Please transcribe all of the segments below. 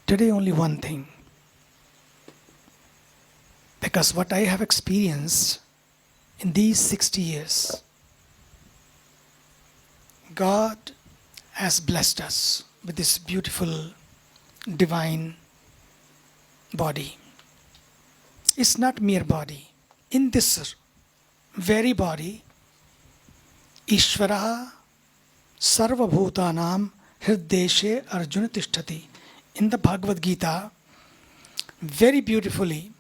Today only one thing. Because what I have experienced in these 60 years, God has blessed us with this beautiful divine body. It's not mere body. In this very body, Ishvara Sarvabhutanam Hrideshe Arjuna Tishtati. In the Bhagavad Gita, very beautifully,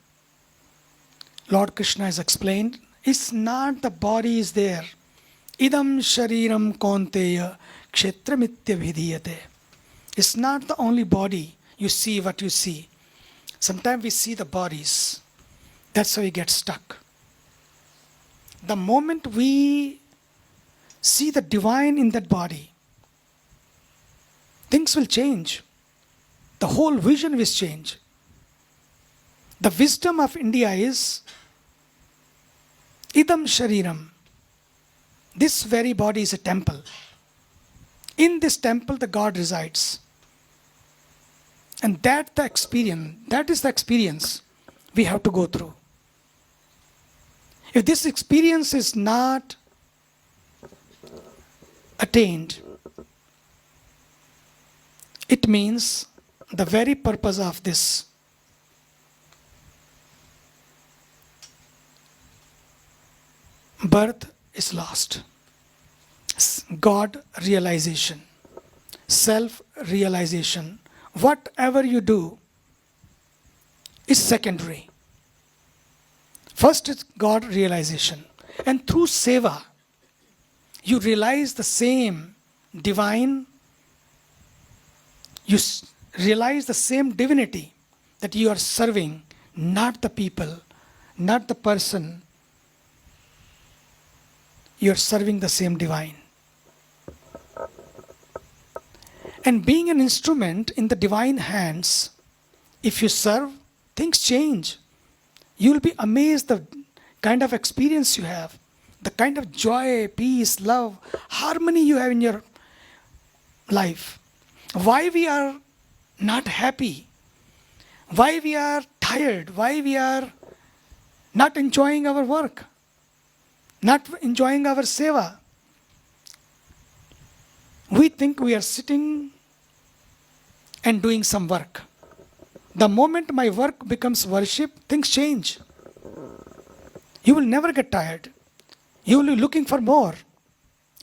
Lord Krishna has explained, it's not the body is there. Idam shariram konteya kshetramitya vidhiyate. It's not the only body you see what you see. Sometimes we see the bodies. That's how we get stuck. The moment we see the divine in that body, things will change. The whole vision will change. The wisdom of India is idam shariram. This very body is a temple. In this temple, the God resides. And that is the experience we have to go through. If this experience is not attained, it means the very purpose of this birth is lost. God realization, self realization, whatever you do is secondary. First is God realization. And through seva, you realize the same divine, you realize the same divinity that you are serving, not the people, not the person. You are serving the same divine. And being an instrument in the divine hands, if you serve, things change. You will be amazed the kind of experience you have, the kind of joy, peace, love, harmony you have in your life. Why we are not happy, why we are tired, why we are not enjoying our work, not enjoying our seva. We think we are sitting and doing some work. The moment my work becomes worship, things change. You will never get tired. You will be looking for more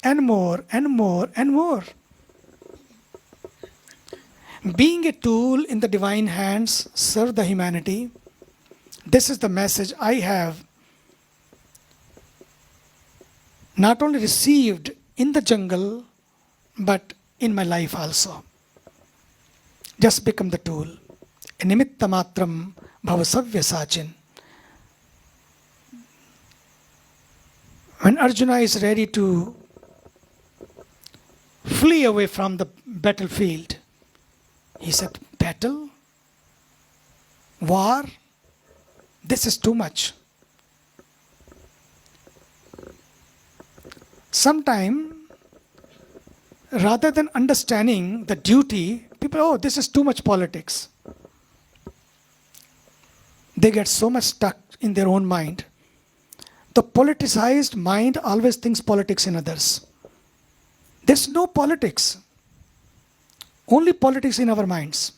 and more and more and more. Being a tool in the divine hands, serve the humanity. This is the message I have not only received in the jungle, but in my life also. Just become the tool. Nimitta matram bhavasavya sachin. When Arjuna is ready to flee away from the battlefield, he said, battle? War? This is too much. Sometimes, rather than understanding the duty, people, oh, this is too much politics. They get so much stuck in their own mind. The politicized mind always thinks politics in others. There's no politics. Only politics in our minds.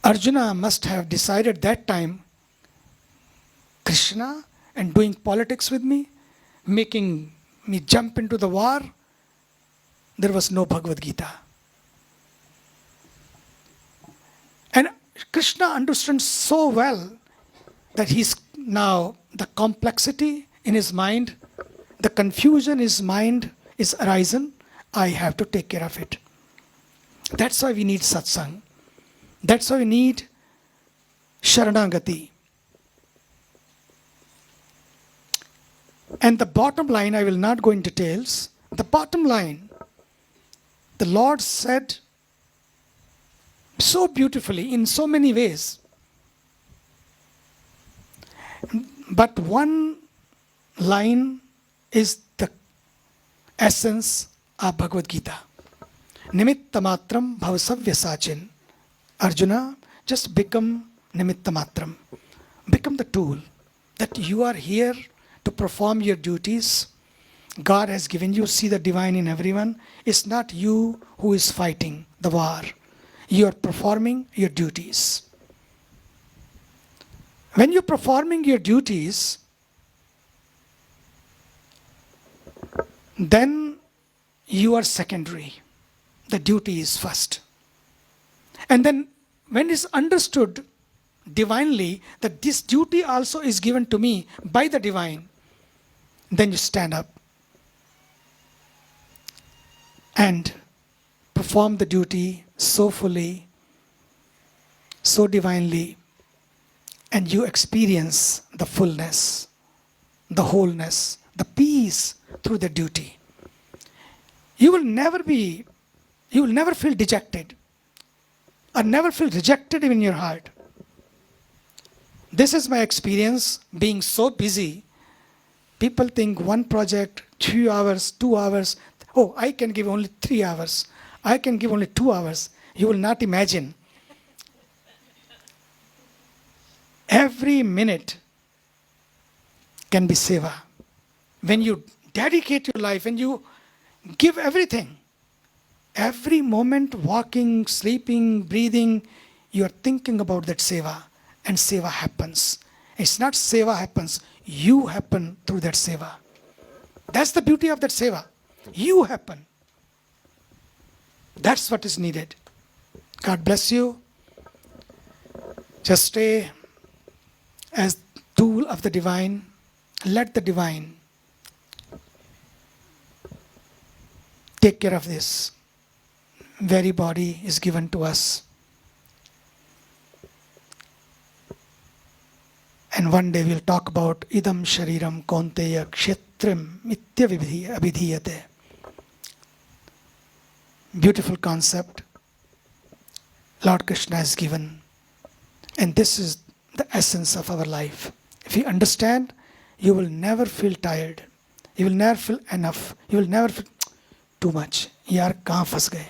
Arjuna must have decided that time, Krishna and doing politics with me, making me jump into the war, there was no Bhagavad Gita. And Krishna understands so well that he's now, the complexity in his mind, the confusion in his mind is arisen. I have to take care of it. That's why we need satsang. That's why we need sharanagati. And the bottom line, I will not go into details. The bottom line, the Lord said so beautifully in so many ways. But one line is the essence of Bhagavad Gita. Nimitta matram bhavasavya sachin. Arjuna, just become nimitta matram. Become the tool that you are here to perform your duties. God has given you, see the divine in everyone. It's not you who is fighting the war. You are performing your duties. When you're performing your duties, then you are secondary. The duty is first. And then when it's understood divinely that this duty also is given to me by the divine, then you stand up and perform the duty so fully, so divinely, and you experience the fullness, the wholeness, the peace through the duty. You will never feel dejected or never feel rejected in your heart. This is my experience being so busy. People think one project, 3 hours, 2 hours. Oh, I can give only 3 hours. I can give only 2 hours. You will not imagine. Every minute can be seva. When you dedicate your life, when you give everything, every moment, walking, sleeping, breathing, you are thinking about that seva, and seva happens. It's not seva happens, you happen through that seva. That's the beauty of that seva. You happen. That's what is needed. God bless you. Just stay as tool of the divine. Let the divine take care of this. Very body is given to us. And one day we'll talk about idam shariram kaunteya kshetram mitya abhidhiyate. Beautiful concept Lord Krishna has given. And this is the essence of our life. If you understand, you will never feel tired. You will never feel enough. You will never feel too much. यार कहाँ फंस गए.